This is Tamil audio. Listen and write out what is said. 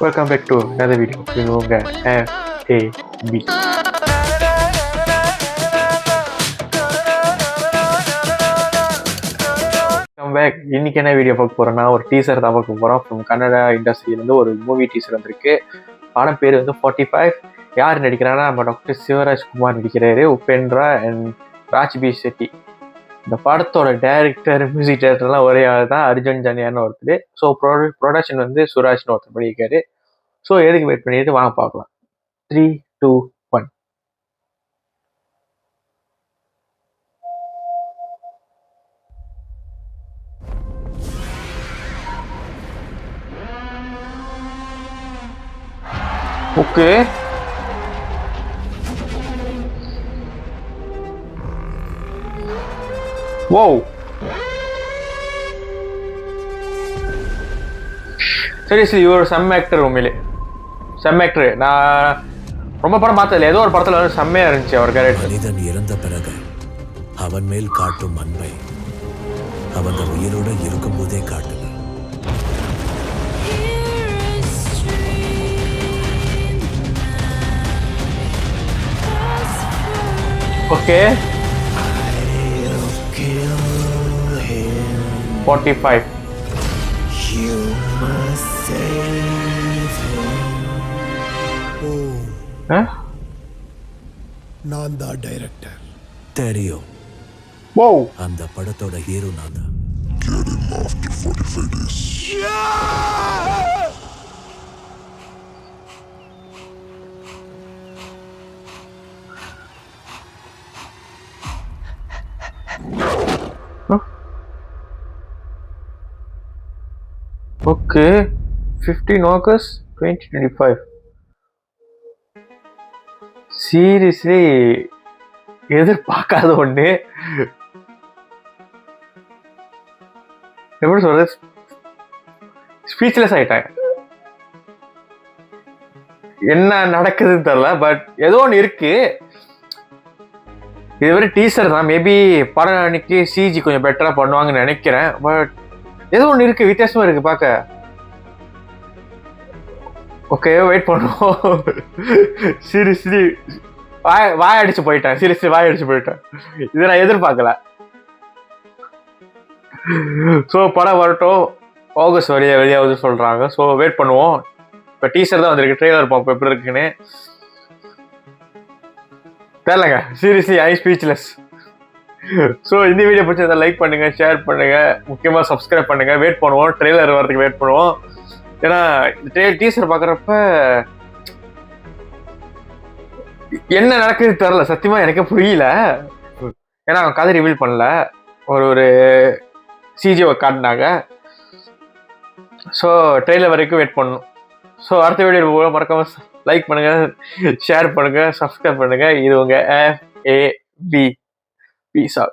Welcome back to another video. இது உங்கள் FAB. Welcome back. இன்னைக்கு என்ன வீடியோ பார்க்க போகிறோன்னா, ஒரு டீசர் தான் பார்க்க போகிறோம். ஃப்ரம் கன்னடா இண்டஸ்ட்ரியிலேருந்து ஒரு மூவி டீசர் வந்திருக்கு. படம் பேர் வந்து 45. யார் நடிக்கிறாங்கன்னா, நம்ம டாக்டர் சிவராஜ்குமார் நடிக்கிறாரு, உபேந்திரா அண்ட் ராஜ்பி செட்டி. இந்த படத்தோட டைரக்டர், மியூசிக் டைரக்டர்லாம் ஒரே ஆள் தான், அர்ஜுன் ஜன்யான்னு ஒருத்தர். ஸோ ப்ரொடக்ஷன் வந்து சுராஜ்னு ஒருத்தர் பண்ணியிருக்காரு. ஸோ எதுக்கு வெயிட் பண்ணிட்டு வாங்க பார்க்கலாம். 3, 2, 1. ஓகே, ஓ சீரியஸ்லி இவர் செம்ம ஆக்டர். உண்மையிலே செம்ம ஆக்டர். நான் ரொம்ப படம் பார்த்ததில்ல, ஏதோ ஒரு படத்தில் வந்து செம்மையாக இருந்துச்சு அவர் கேரக்டர். மனிதன் இறந்த பிறகு அவன் மேல் காட்டும் அன்பை அவன் உயிரோடு இருக்கும்போதே காட்டுது. ஓகே, 45. நான் தான் டைரக்டர் தெரியும். அந்த படத்தோட ஹீரோ நான் தான். Okay, 15 August 2025. சீரியஸ்லி எதிர்பார்க்காத ஒன்று. எப்படி சொல்றது, ஸ்பீச்லெஸ் ஆயிட்டேன். என்ன நடக்குதுன்னு தெரியல, பட் ஏதோ ஒன்று இருக்கு. இது வரை டீசர் தான். மேபி படம் அன்னைக்கு சிஜி கொஞ்சம் பெட்டரா பண்ணுவாங்கன்னு நினைக்கிறேன். பட் ஏதோ ஒன்று இருக்கு, வித்தியாசமா இருக்கு பார்க்க. ஓகே, வெயிட் பண்ணுவோம். சீரியஸ்லி வாய் அடிச்சு போயிட்டேன். சீரியஸ்லி வாய் அடிச்சு போயிட்டேன். இதை நான் எதிர்பார்க்கல. ஸோ படம் வரட்டும், ஆகஸ்ட் வெளியாவது சொல்றாங்க. ஸோ வெயிட் பண்ணுவோம். இப்போ டீசர் தான் வந்திருக்கு, ட்ரெய்லர் பார்ப்போம் எப்படி இருக்குன்னு. தெரியலங்க, சீரியஸ்லி ஐ ஸ்பீச்லெஸ். ஸோ இந்த வீடியோ பிடிச்சதை லைக் பண்ணுங்க, ஷேர் பண்ணுங்க, முக்கியமாக சப்ஸ்கிரைப் பண்ணுங்க. வெயிட் பண்ணுவோம், ட்ரெய்லர் வரதுக்கு வெயிட் பண்ணுவோம். ஏன்னா டீசர் பார்க்குறப்ப என்ன நடக்குதுன்னு தெரில, சத்தியமா எனக்கே புரியல. ஏன்னா அவன் கதை ரிவீல் பண்ணல, ஒரு சிஜிஓ காட்டினாங்க. ஸோ ட்ரெய்லர் வரைக்கும் வெயிட் பண்ணணும். ஸோ அடுத்த வீடியோ மறக்காம லைக் பண்ணுங்க, ஷேர் பண்ணுங்க, சப்ஸ்கிரைப் பண்ணுங்க. இது உங்க FAB. Peace out.